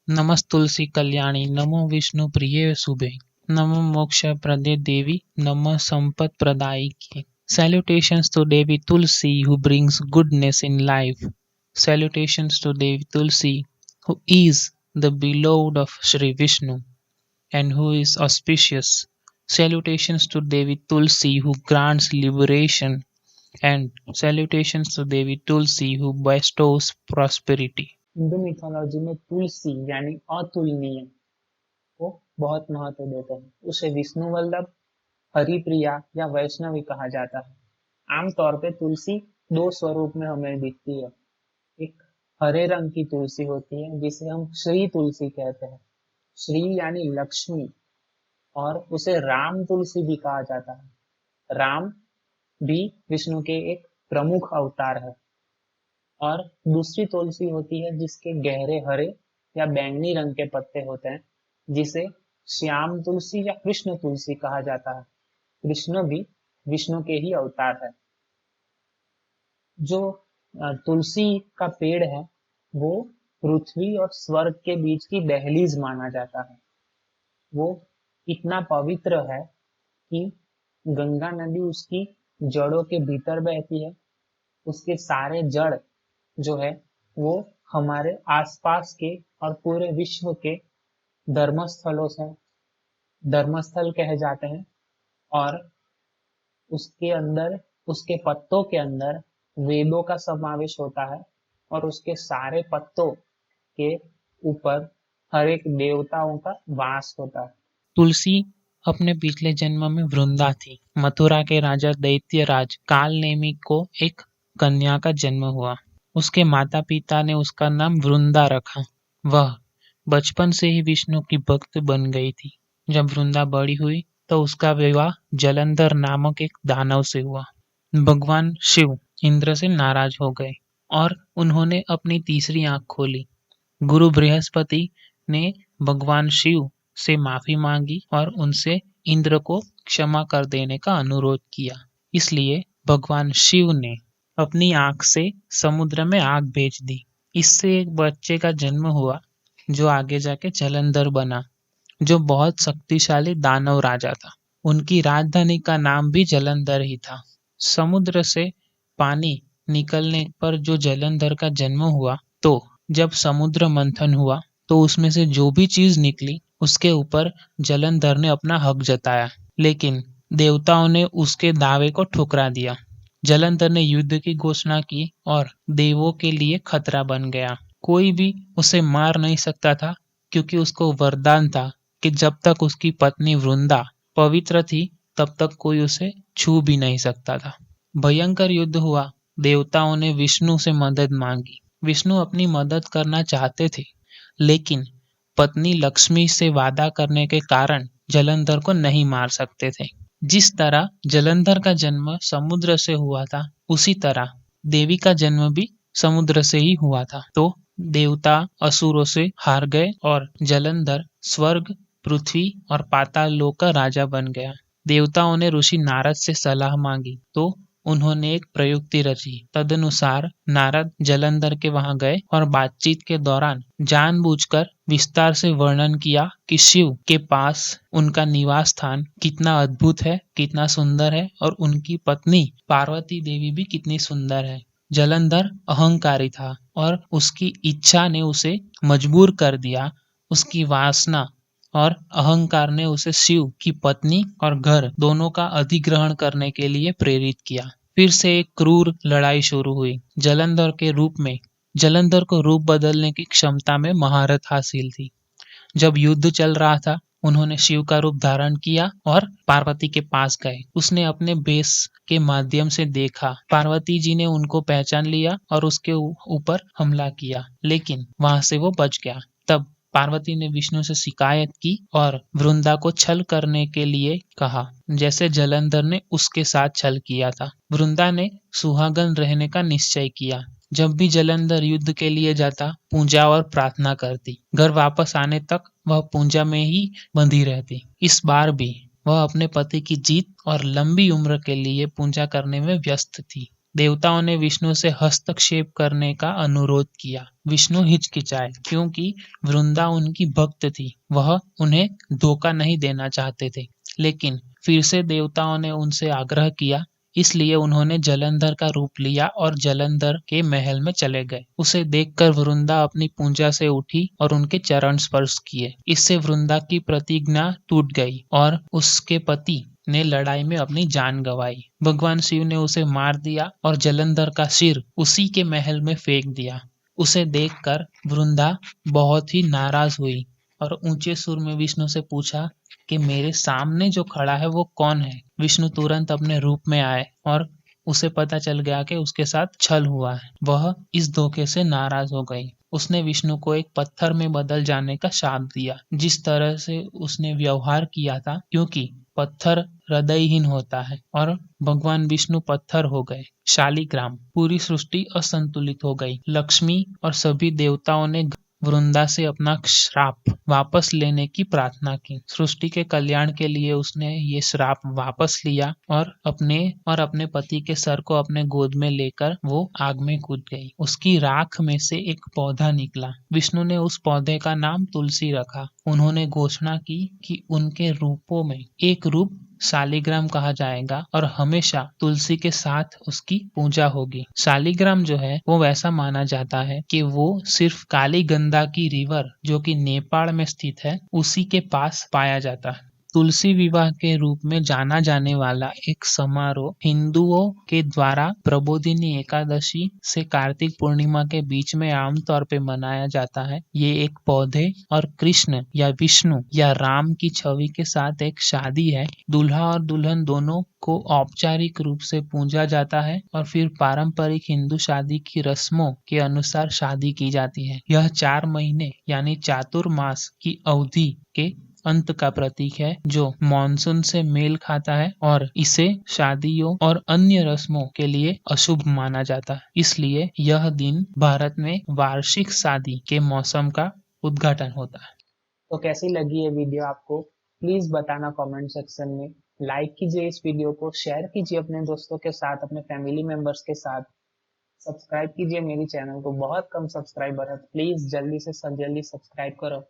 नमस्तुलसी कल्याणी नमो विष्णु प्रिये शुभे नमो मोक्ष प्रदे देवी नमः Sampat प्रदायिके. Salutations to Devi Tulsi who brings goodness in life. Salutations to Devi Tulsi who is the beloved of Sri Vishnu and who is auspicious. Salutations to Devi Tulsi who grants liberation, and salutations to Devi Tulsi who bestows prosperity. Hindu mythology में तुलसी यानी अतुलनीय को बहुत महत्व देते हैं. उसे विष्णु वल्लभ, हरिप्रिया या वैष्णवी कहा जाता है. आमतौर पे तुलसी दो स्वरूप में हमें दिखती है. एक हरे रंग की तुलसी होती है जिसे हम श्री तुलसी कहते हैं. श्री यानी लक्ष्मी, और उसे राम तुलसी भी कहा जाता है. राम भी विष्णु के एक प्रमुख अवतार है. और दूसरी तुलसी होती है जिसके गहरे हरे या बैंगनी रंग के पत्ते होते हैं, जिसे श्याम तुलसी या कृष्ण तुलसी कहा जाता है. कृष्ण भी विष्णु के ही अवतार है. जो तुलसी का पेड़ है वो पृथ्वी और स्वर्ग के बीच की दहलीज माना जाता है. वो इतना पवित्र है कि गंगा नदी उसकी जड़ों के भीतर बहती है. उसके सारे जड़ जो है वो हमारे आसपास के और पूरे विश्व के धर्मस्थलों से धर्मस्थल कहे जाते हैं. और उसके अंदर, उसके पत्तों के अंदर वेदों का समावेश होता है और उसके सारे पत्तों के ऊपर हर एक देवताओं का वास होता है. तुलसी अपने पिछले जन्म में वृंदा थी. मथुरा के राजा दैत्यराज कालनेमी को एक कन्या का जन्म हुआ. उसके माता पिता ने उसका नाम वृंदा रखा. वह बचपन से ही विष्णु की भक्त बन गई थी. जब वृंदा बड़ी हुई तो उसका विवाह जलंधर नामक एक दानव से हुआ. भगवान शिव इंद्र से नाराज हो गए और उन्होंने अपनी तीसरी आंख खोली. गुरु बृहस्पति ने भगवान शिव से माफी मांगी और उनसे इंद्र को क्षमा कर देने का अनुरोध किया. इसलिए भगवान शिव ने अपनी आंख से समुद्र में आग भेज दी. इससे एक बच्चे का जन्म हुआ जो आगे जाके जलंधर बना, जो बहुत शक्तिशाली दानव राजा था. उनकी राजधानी का नाम भी जलंधर ही था. समुद्र से पानी निकलने पर जो जलंधर का जन्म हुआ, तो जब समुद्र मंथन हुआ तो उसमें से जो भी चीज निकली उसके ऊपर जलंधर ने अपना हक जताया. लेकिन देवताओं ने उसके दावे को ठुकरा दिया. जलंधर ने युद्ध की घोषणा की और देवों के लिए खतरा बन गया. कोई भी उसे मार नहीं सकता था क्योंकि उसको वरदान था कि जब तक उसकी पत्नी वृंदा पवित्र थी तब तक कोई उसे छू भी नहीं सकता था. भयंकर युद्ध हुआ. देवताओं ने विष्णु से मदद मांगी. विष्णु अपनी मदद करना चाहते थे, लेकिन पत्नी लक्ष्मी से वादा करने के कारण जलंधर को नहीं मार सकते थे. जिस तरह जलंधर का जन्म समुद्र से हुआ था, उसी तरह देवी का जन्म भी समुद्र से ही हुआ था. तो देवता असुरों से हार गए और जलंधर स्वर्ग, पृथ्वी और पाताल लोक का राजा बन गया. देवताओं ने ऋषि नारद से सलाह मांगी तो उन्होंने एक प्रयुक्ति रची. तदनुसार नारद जलंधर के वहां गए और बातचीत के दौरान जानबूझकर विस्तार से वर्णन किया कि शिव के पास उनका निवास स्थान कितना अद्भुत है, कितना सुंदर है और उनकी पत्नी पार्वती देवी भी कितनी सुंदर है. जलंधर अहंकारी था और उसकी इच्छा ने उसे मजबूर कर दिया. उसकी वासना और अहंकार ने उसे शिव की पत्नी और घर दोनों का अधिग्रहण करने के लिए प्रेरित किया. फिर से एक क्रूर लड़ाई शुरू हुई. जलंधर को रूप बदलने की क्षमता में महारत हासिल थी. जब युद्ध चल रहा था, उन्होंने शिव का रूप धारण किया और पार्वती के पास गए. उसने अपने बेस के माध्यम से देखा. पार्वती जी ने उनको पहचान लिया और उसके ऊपर हमला किया, लेकिन वहां से वो बच गया. तब पार्वती ने विष्णु से शिकायत की और वृंदा को छल करने के लिए कहा, जैसे जलंधर ने उसके साथ छल किया था. वृंदा ने सुहागन रहने का निश्चय किया. जब भी जलंधर युद्ध के लिए जाता, पूजा और प्रार्थना करती. घर वापस आने तक वह पूजा में ही बंधी रहती. इस बार भी वह अपने पति की जीत और लंबी उम्र के लिए पूजा करने में व्यस्त थी. देवताओं ने विष्णु से हस्तक्षेप करने का अनुरोध किया। विष्णु हिचकिचाए क्योंकि वृंदा उनकी भक्त थी, वह उन्हें धोखा नहीं देना चाहते थे। लेकिन फिर से देवताओं ने उनसे आग्रह किया, इसलिए उन्होंने जलंधर का रूप लिया और जलंधर के महल में चले गए। उसे देखकर वृंदा अपनी पूंजा से उठी और उनके चरण स्पर्श किए। इससे वृंदा की प्रतिज्ञा टूट गई और उसके पति ने लड़ाई में अपनी जान गंवाई। भगवान शिव ने उसे मार दिया और जलंधर का सिर उसी के महल में फेंक दिया। उसे देखकर वृंदा बहुत ही नाराज हुई और ऊंचे सुर में विष्णु से पूछा कि मेरे सामने जो खड़ा है वो कौन है। विष्णु तुरंत अपने रूप में आए और उसे पता चल गया कि उसके साथ छल हुआ है। वह इस धोखे से नाराज हो गई। उसने विष्णु को एक पत्थर में बदल जाने का शाप दिया। जिस तरह से उसने व्यवहार किया था, क्योंकि पत्थर हृदयहीन होता है और भगवान विष्णु पत्थर हो गए। शालिग्राम, पूरी सृष्टि असंतुलित हो गई। लक्ष्मी और सभी देवताओं ने वृंदा से अपना श्राप वापस लेने की प्रार्थना की। सृष्टि के कल्याण के लिए उसने ये श्राप वापस लिया और अपने पति के सर को अपने गोद में लेकर वो आग में कूद गई। उसकी राख में से एक पौधा निकला। विष्णु ने उस पौधे का नाम तुलसी रखा। उन्होंने घोषणा की कि उनके रूपों में एक रूप शालिग्राम कहा जाएगा और हमेशा तुलसी के साथ उसकी पूजा होगी। शालिग्राम जो है वो वैसा माना जाता है कि वो सिर्फ काली गंगा की रिवर, जो कि नेपाल में स्थित है, उसी के पास पाया जाता है। तुलसी विवाह के रूप में जाना जाने वाला एक समारोह हिंदुओं के द्वारा प्रबोधिनी एकादशी से कार्तिक पूर्णिमा के बीच में आमतौर पे मनाया जाता है। ये एक पौधे और कृष्ण या विष्णु या राम की छवि के साथ एक शादी है। दूल्हा और दुल्हन दोनों को औपचारिक रूप से पूजा जाता है और फिर पारंपरिक हिंदू शादी की रस्मों के अनुसार शादी की जाती है। यह 4 महीने यानी चातुर्मास की अवधि के अंत का प्रतीक है, जो मॉनसून से मेल खाता है और इसे शादियों और अन्य रस्मों के लिए अशुभ माना जाता है। इसलिए यह दिन भारत में वार्षिक शादी के मौसम का उद्घाटन होता है। तो कैसी लगी ये वीडियो आपको, प्लीज बताना कमेंट सेक्शन में। लाइक कीजिए इस वीडियो को, शेयर कीजिए अपने दोस्तों के साथ, अपने फैमिली मेंबर्स के साथ। सब्सक्राइब कीजिए मेरी चैनल को, बहुत कम सब्सक्राइबर है, प्लीज जल्दी से जल्दी सब्सक्राइब करो।